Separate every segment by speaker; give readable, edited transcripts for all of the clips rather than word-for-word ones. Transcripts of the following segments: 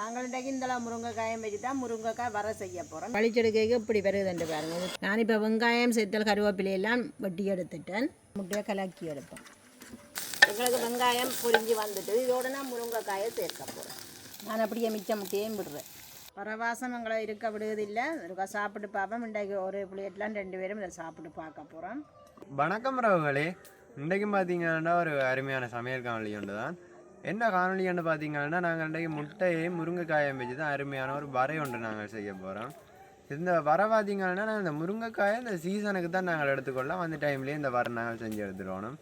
Speaker 1: நாங்கள் இன்றைக்கு இந்த முருங்கைக்காயம் வச்சு தான் முருங்கைக்காய் வர செய்ய போகிறோம். பழிச்செடுக்கைக்கு இப்படி வருதுன்னு பாருங்க. நான் இப்போ வெங்காயம் செத்தல் கருவேப்பிலையெல்லாம் வெட்டி எடுத்துட்டேன். முட்டையை கலக்கி எடுப்போம். எங்களுக்கு வெங்காயம் பொரிஞ்சு வந்துட்டு இதோட நான் முருங்கைக்காயை சேர்க்க போகிறேன். நான் அப்படியே மிச்ச முட்டையும் விடுறேன். பரவாசம் எங்களை இருக்க விடுவதில்லை. இருக்கா சாப்பிட்டு பார்ப்போம். இன்றைக்கு ஒரு பிள்ளையெல்லாம் 2 பேரும் இதை சாப்பிட்டு பார்க்க போகிறோம்.
Speaker 2: வணக்கம் ரவுகளே. இன்றைக்கும் பார்த்தீங்கன்னா ஒரு அருமையான சமையல் காணொலி ஒன்று தான். என்ன காணொலி ஒன்று பார்த்தீங்கன்னா நாங்கள் இன்றைக்கு முட்டையை முருங்கைக்காயம் வச்சு தான் அருமையான ஒரு வரை ஒன்று நாங்கள் செய்ய போகிறோம். இந்த வரை பார்த்தீங்கன்னா நாங்கள் இந்த முருங்கைக்காயை இந்த சீசனுக்கு தான் நாங்கள் எடுத்துக்கொள்ளலாம். அந்த டைம்லேயே இந்த வரை நாங்கள் செஞ்சு எடுத்துருவோம்.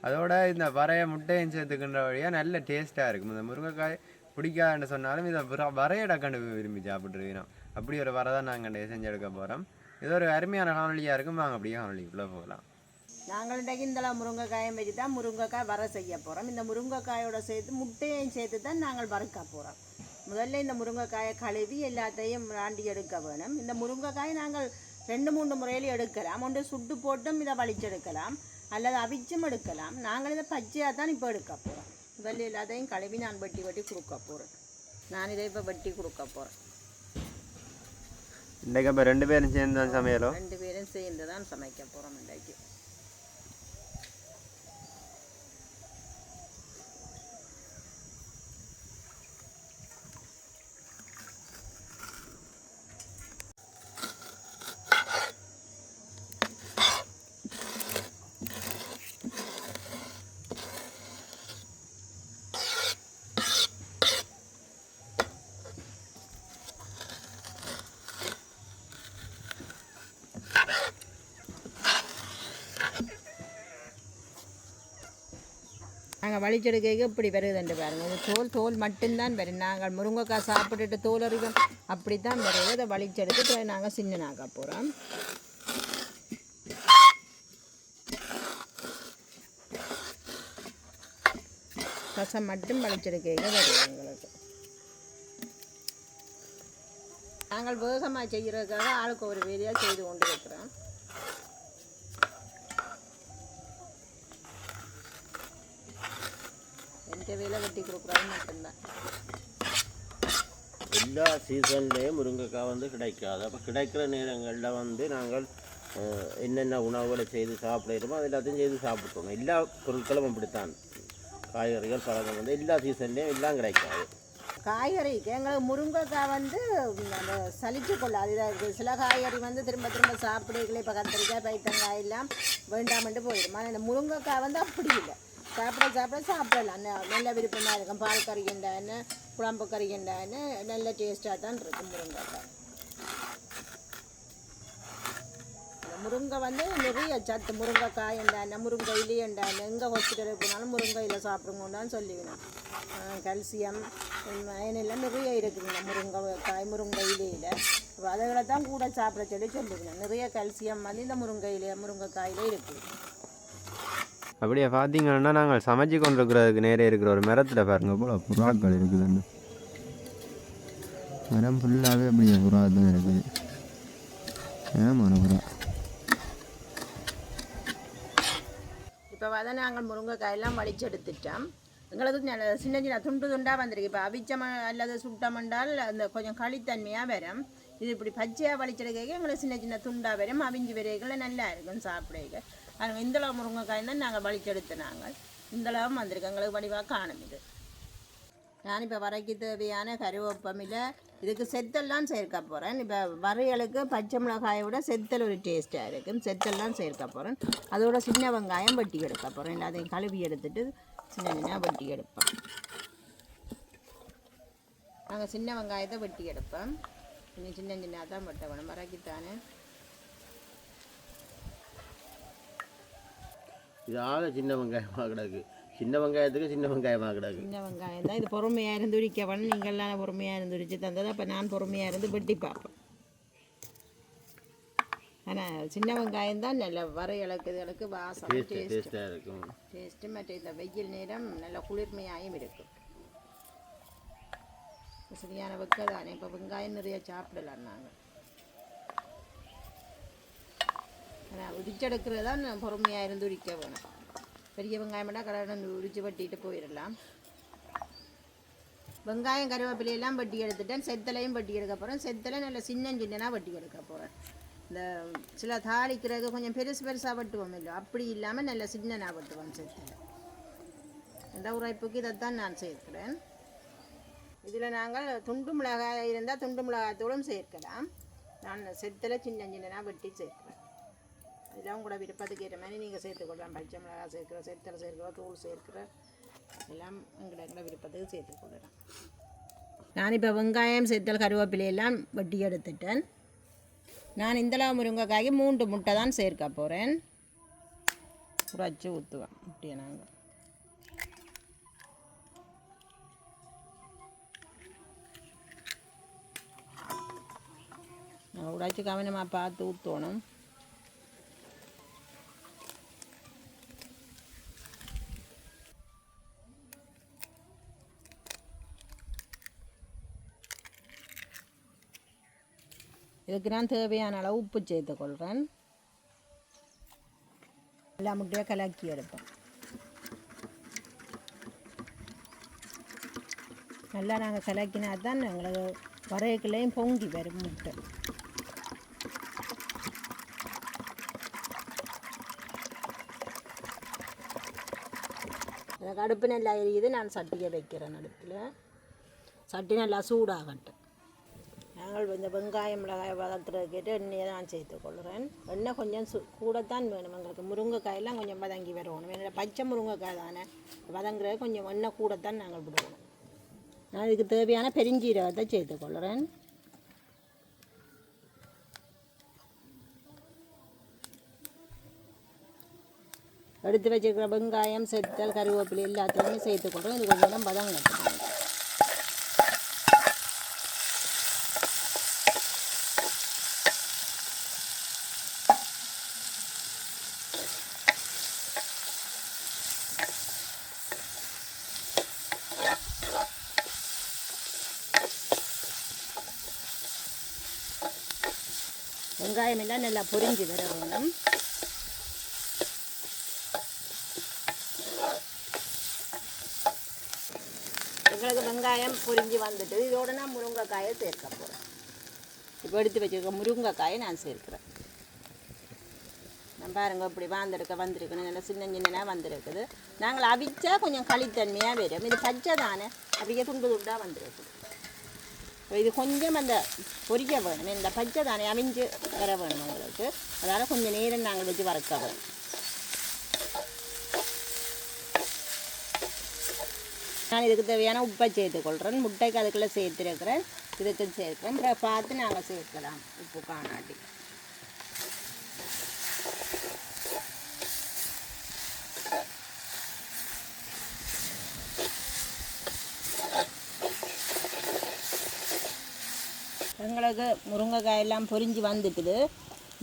Speaker 2: அதோட இந்த வரையை முட்டையும் சேர்த்துக்கின்ற வழியாக நல்ல டேஸ்ட்டாக இருக்கும். இந்த முருங்கைக்காய் பிடிக்காதுன்னு சொன்னாலும் இதை வரையை டக்கண்டு விரும்பி சாப்பிட்ருக்கோம். அப்படி ஒரு வரை தான் நாங்கள் செஞ்சு எடுக்க போகிறோம். இது ஒரு அருமையான காணொலியாக இருக்கும். வாங்க அப்படியே காணொலிக்குள்ளே போகலாம்.
Speaker 1: நாங்கள் இன்றைக்கு இந்த முருங்கைக்காயம் வச்சு தான் முருங்கைக்காய் வர செய்ய போகிறோம். இந்த முருங்கைக்காயோட சேர்த்து முட்டையையும் சேர்த்து தான் நாங்கள் வறுக்க போகிறோம். முதல்ல இந்த முருங்கைக்காயை கழுவி எல்லாத்தையும் ராண்டி எடுக்க வேணும். இந்த முருங்கைக்காயை நாங்கள் 2-3 முறையில் எடுக்கலாம். ஒன்று சுட்டு போட்டும் இதை வலிச்செடுக்கலாம், அல்லது அவிச்சும் எடுக்கலாம். நாங்கள் இதை பச்சையாக தான் இப்போ எடுக்க போகிறோம். முதல்ல எல்லாத்தையும் கழுவி நான் வெட்டி கொடுக்க போகிறேன். நான் இதை இப்போ வெட்டி கொடுக்க போகிறேன்.
Speaker 2: இன்றைக்கு இப்போ 2 பேரும் சேர்ந்து தான் சமையலோ?
Speaker 1: 2 பேரும் சேர்ந்து தான் சமைக்க போகிறோம் இன்றைக்கு. நாங்கள் வலிச்செடுக்கைக்கு இப்படி வருதுன்னு பாருங்கள். இது தோல் மட்டும்தான் வரும். நாங்கள் முருங்கைக்காய் சாப்பிட்டுட்டு தோல் அறிவோம், அப்படி தான் வருது. அதை வலிச்செடுத்து நாங்கள் சின்னனாக்க போகிறோம். ரசம் மட்டும் வலிச்செடுக்கைக்கு வருது எங்களுக்கு. நாங்கள் வேகமாக செய்கிறதுக்காக ஆளுக்கு ஒரு வேலையாக செய்து கொண்டு இருக்கிறோம். வேலை வெட்டி கொடுக்குறது மட்டும்தான்.
Speaker 3: எல்லா சீசன்லேயும் முருங்கைக்காய் கிடைக்காது. அப்போ கிடைக்கிற நேரங்களில் நாங்கள் என்னென்ன உணவுகளை செய்து சாப்பிடுறோமோ அது எல்லாத்தையும் செய்து சாப்பிட்றோம். எல்லா பொருட்களும் அப்படித்தான். காய்கறிகள் பழங்கள் எல்லா சீசன்லேயும் எல்லாம் கிடைக்காது.
Speaker 1: காய்கறிக்கு எங்களுக்கு முருங்கைக்காய் அந்த சலிச்சு கொள்ளாது. இதாக இருக்குது. சில காய்கறி திரும்ப திரும்ப சாப்பிடுறீங்களே. இப்போ கத்திரிக்காய் பைத்தங்காய் எல்லாம் வேண்டாமட்டு போயிடும். ஆனால் இந்த முருங்கைக்காய் அப்படி இல்லை. சாப்பிடலாம். நல்ல விருப்பமாக இருக்கும். பால் கறிக்கிண்டான்னு குழம்பு கறிக்கிண்டான்னு நல்ல டேஸ்ட்டாக தான் இருக்கும் முருங்கைக்காய். முருங்கை நிறைய சத்து. முருங்கைக்காய் உண்டான முருங்கை இலி உண்டான எங்கே ஹாஸ்பிட்டலுக்கு போனாலும் முருங்கையில் சாப்பிடுங்கன்னு சொல்லிவினோம். கல்சியம் அதெல்லாம் நிறைய இருக்குதுங்க முருங்கைக்காய் முருங்கை இலையில். அதுகளை தான் கூட சாப்பிட சொல்லிவினோம். நிறைய கல்சியம் இந்த முருங்கைக்காயில் இருக்குது.
Speaker 2: அப்படியே பார்த்தீங்கன்னா நாங்கள் சமைச்சு கொண்டிருக்கிறதுக்கு நேரே இருக்கிற ஒரு மரத்தில் பாருங்க போல புறாக்கள் இருக்குதுன்னு. மரம் ஃபுல்லாகவே அப்படியே புறா தான் இருக்குது. ஏமான புறா.
Speaker 1: இப்போ நாங்கள் முருங்கைக்காயெல்லாம் வலிச்செடுத்துட்டோம். எங்களுக்கு சின்ன சின்ன துண்டு துண்டாக வந்திருக்கு. இப்போ அவிச்சம் அல்லது சுட்டமென்றால் அந்த கொஞ்சம் களித்தன்மையாக வரும். இது இப்படி பச்சையாக வலிச்செடுக்க எங்களுக்கு சின்ன சின்ன துண்டாக வரும். அவிஞ்சு வரைகளை நல்லா இருக்கும் சாப்பிடுங்க. அது இந்தளவு முருங்கைக்காய் தான் நாங்கள் வலிச்செடுத்து நாங்கள் இந்தளவும் வந்திருக்கு. எங்களுக்கு வடிவாக காணும். இது நான் இப்போ வரைக்கு தேவையான கருவேப்பமில்லை இதுக்கு செத்தெல்லாம் சேர்க்க போகிறேன். இப்போ வரையலுக்கு பச்சை மிளகாயை விட செத்தல் ஒரு டேஸ்ட்டாக இருக்கும். செத்தெல்லாம் சேர்க்க போகிறேன். அதோட சின்ன வெங்காயம் வெட்டி எடுக்க போகிறேன். எல்லாத்தையும் கழுவி எடுத்துட்டு சின்ன சின்ன வெட்டி எடுப்பேன். நாங்கள் சின்ன வெங்காயத்தை வெட்டி எடுப்போம். இன்னும் சின்ன சின்ன தான் வெட்ட வேணும். வரைக்குத்தானே
Speaker 3: இது ஆக சின்ன வெங்காயமாக கிடக்கு. சின்ன வெங்காயத்துக்கு சின்ன வெங்காயமாக கிடக்கு.
Speaker 1: சின்ன வெங்காயம் தான். இது பொறுமையாக இருந்து உரிக்க வேணும். நீங்கள்லாம் பொறுமையாக இருந்து உரிச்சு தந்தது. அப்போ நான் பொறுமையாக இருந்து வெட்டி பார்ப்பேன். ஆனால் சின்ன வெங்காயம் தான் நல்ல வரையலுக்கு வாசம்
Speaker 3: டேஸ்ட்டாக இருக்கும்.
Speaker 1: டேஸ்ட்டு மற்ற இந்த வெயில் நேரம் நல்ல குளிர்மையாகவும் இருக்கும். சரியான வெக்க தானே. இப்போ வெங்காயம் நிறைய சாப்பிடலாம் நாங்கள். ஆனால் உரிச்செடுக்கிறது தான் பொறுமையாக இருந்து உரிக்க வேணும். பெரிய வெங்காயம்னா கடை உரிச்சு வெட்டிட்டு போயிடலாம். வெங்காயம் கருவேப்பிலையெல்லாம் வெட்டி எடுத்துட்டேன். செத்தலையும் வெட்டி எடுக்க போகிறேன். செத்தலை நல்ல சின்னனா வெட்டி எடுக்க போகிறேன். இந்த சில தாளிக்கிறதுக்கு கொஞ்சம் பெருசாக வெட்டுவோம் இல்லை, அப்படி இல்லாமல் நல்ல சின்னனா வெட்டுவோம் செத்தலை. இந்த உரைப்புக்கு இதைத்தான் நான் சேர்க்கிறேன். இதில் நாங்கள் துண்டு மிளகாய் இருந்தால் துண்டு மிளகாய்த்தூளும் சேர்க்கலாம். நான் செத்தலை சின்னனா வெட்டி சேர்க்கிறேன். இதெல்லாம் கூட விருப்பத்துக்கு ஏற்ற மாதிரி நீங்கள் சேர்த்துக்கொள்ளலாம். பச்சை மிளகாய் சேர்க்குற, செத்தலை சேர்க்குற, தூள் சேர்க்குற எல்லாம் எங்களை விருப்பத்துக்கு சேர்த்துக்கொள்ளலாம். நான் இப்போ வெங்காயம் செத்தல் கருவேப்பிலையெல்லாம் வெட்டி எடுத்துட்டேன். நான் இந்தளவு முருங்கைக்காய்க்கு 3 முட்டை தான் சேர்க்க போகிறேன். உரைச்சி ஊற்றுவேன் முட்டையை நாங்கள். உடைச்சி கவனமாக பார்த்து ஊற்றணும். இதுக்கு நான் தேவையான அளவு உப்பு சேர்த்துக்கொள்கிறேன். எல்லா முட்டையை கலக்கி எடுப்பேன். நல்லா நாங்கள் கலக்கினா தான் எங்களுக்கு வரைக்குள்ளேயும் பொங்கி வரும் முட்டை. எனக்கு அடுப்பு நல்லா எரியுது. நான் சட்டியை வைக்கிறேன் அடுப்பில். சட்டி நல்லா சூடாகட்டும். நாங்கள் இந்த வெங்காயம் மிளகாய் வதக்கிறதுக்கிட்ட எண்ணெயை தான் சேர்த்துக்கொள்கிறேன். எண்ணெய் கொஞ்சம் கூடத்தான் வேணும் எங்களுக்கு. முருங்கைக்காயெல்லாம் கொஞ்சம் வதங்கி வரணும். ஏன்னா பச்சை முருங்கைக்காய் தானே, வதங்குறது கொஞ்சம் எண்ணெய் கூடத்தான் நாங்கள் விடுவோம். நான் இதுக்கு தேவையான பெருஞ்சீரகத்தை சேர்த்துக்கொள்கிறேன். எடுத்து வச்சுருக்கிற வெங்காயம் செத்தல் கருவேப்பிலை எல்லாத்தையுமே சேர்த்துக்கொள்கிறோம். இது கொஞ்சம் நேரம் வதங்கட்டும். வெங்காயம் எல்லாம் நல்லா பொரிஞ்சு வர வேணும். எங்களுக்கு வெங்காயம் பொரிஞ்சு வந்துட்டு இதோட நான் முருங்கைக்காயை சேர்க்க போகிறேன். இப்போ எடுத்து வச்சுருக்க முருங்கைக்காயை நான் சேர்க்கிறேன். நான் பாருங்கள் இப்படி வந்திருக்குன்னு நல்லா சின்னனா வந்திருக்குது. நாங்கள் அவிச்சா கொஞ்சம் களித்தன்மையாக வரும். இது பச்சை தானே, அப்படியே துண்டு துண்டாக வந்திருக்குது. இது கொஞ்சம் அந்த பொரிக்க வேணும். இந்த பச்சை தானே அவிஞ்சு வர வேணும் உங்களுக்கு. அதனால் கொஞ்சம் நேரம் நாங்கள் வச்சு வறுக்க வேணும். நான் இதுக்கு தேவையான உப்பை சேர்த்துக்கொள்கிறேன். முட்டைக்கு அதுக்குள்ளே சேர்த்துருக்கிறேன், இதுக்கு சேர்க்கிறேன். அப்புறம் பார்த்து நாங்கள் சேர்க்கலாம் உப்பு காணாட்டி. எங்களுக்கு முருங்கைக்காயெல்லாம் பொரிஞ்சு வந்துட்டுது.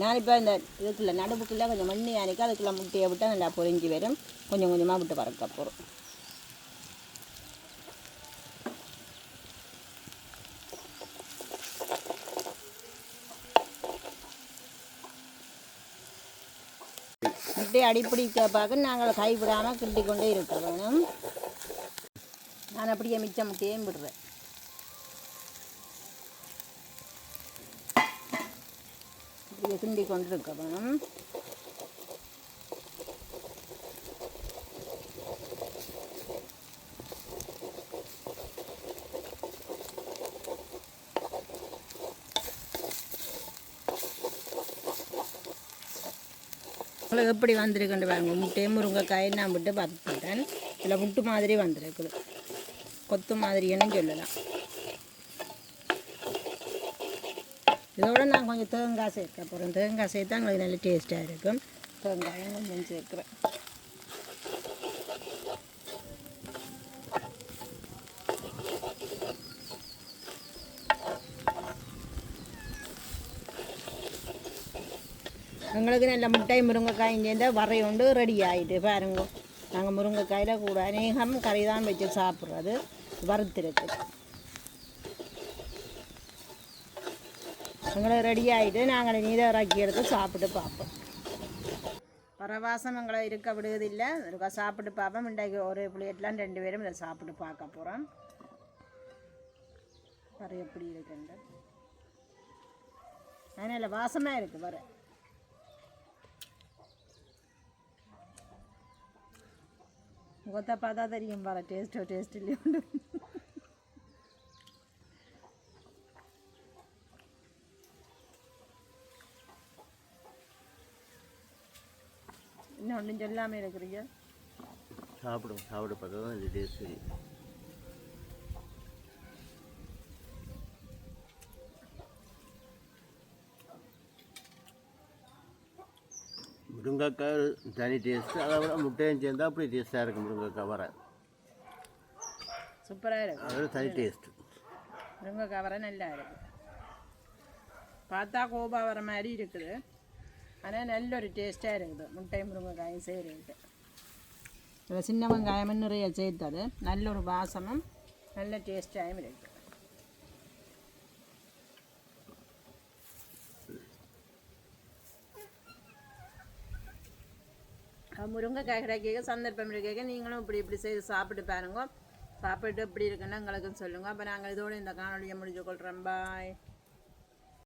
Speaker 1: நான் இப்போ இந்த இதுக்குள்ள நடுப்புக்குள்ளே கொஞ்சம் மண்ணி அணைக்க அதுக்குள்ளே முட்டையை விட்டால் நல்லா பொரிஞ்சு வரும். கொஞ்சம் கொஞ்சமாக விட்டு வறுக்க போகிறோம். முட்டையை அடிப்பிடிக்க பார்க்க நாங்கள் கைவிடாமல் கிண்டி கொண்டே இருக்க வேணும். நான் அப்படியே மிச்ச முட்டையையும் விடுறேன். கிண்டி கொண்டு இருக்க வேணும். உங்களுக்கு எப்படி வந்திருக்குன்னு பாருங்க. முட்டையும் முருங்கைக்காயை நான் விட்டு பார்த்துட்டேன். இதில் முட்டு மாதிரி வந்திருக்குது, கொத்து மாதிரின்னு சொல்லலாம். இதோட நான் கொஞ்சம் தேங்காய் சேர்க்க போகிறேன். தேங்காய் சேர்த்தா எங்களுக்கு நல்ல டேஸ்ட்டாக இருக்கும். தேங்காயும் கொஞ்சம் சேர்க்குறேன். எங்களுக்கு நல்ல முட்டை முருங்கைக்காயும் சேர்ந்து வரையுண்டு ரெடி ஆகிட்டு பாருங்க. நாங்கள் முருங்கைக்காயில் கூட அநேகம் கறி தான் வச்சு சாப்பிட்றது. வறுத்துருக்கு எங்களை ரெடி ஆகிட்டு நாங்கள் நீரை இறக்கி எடுத்து சாப்பிட்டு பார்ப்போம். பரவாசம் எங்களை இருக்க விடுவதில்லை. இருக்கா சாப்பிட்டு பார்ப்போம். இன்றைக்கு ஒரு பிளேட்லாம் 2 பேரும் இதை சாப்பிட்டு பார்க்க போகிறோம். வர எப்படி இருக்குங்க அதனால் வாசமாக இருக்குது வர முகத்தை பார்த்தா தெரியும் வர டேஸ்ட் இல்லையோ இன்னும் ஒன்றும் சொல்லாமல் இருக்கிறீங்க
Speaker 3: சாப்பிட பார்த்தா தான் இந்த டேஸ்ட் சரி. முருங்கைக்காய் தனி டேஸ்ட்டு, அதை விட முட்டையும் சேர்ந்தா அப்படி டேஸ்ட்டாக இருக்கும். முருங்கைக்காய் வர
Speaker 1: சூப்பராக இருக்குது,
Speaker 3: அதோட தனி டேஸ்ட்டு.
Speaker 1: முருங்கைக்காய் வர நல்லா இருக்குது. பார்த்தா கோபா வர மாதிரி இருக்குது, ஆனால் நல்ல ஒரு டேஸ்ட்டாக இருக்குது. முட்டையும் முருங்கைக்காயும் செய்கிறது இதில் சின்ன வெங்காயமும் நிறைய சேர்த்தது நல்ல ஒரு வாசமும் நல்ல டேஸ்ட்டாகவும் இருக்குது. முருங்கைக்காய் கிடைக்க சந்தர்ப்பம் இருக்க நீங்களும் இப்படி செய்து சாப்பிட்டு பாருங்க. சாப்பிட்டு எப்படி இருக்குன்னு எங்களுக்கும் சொல்லுங்கள். அப்போ நாங்கள் இதோடு இந்த காணொலியை முடிஞ்சு கொள்கிறோம். பாய்.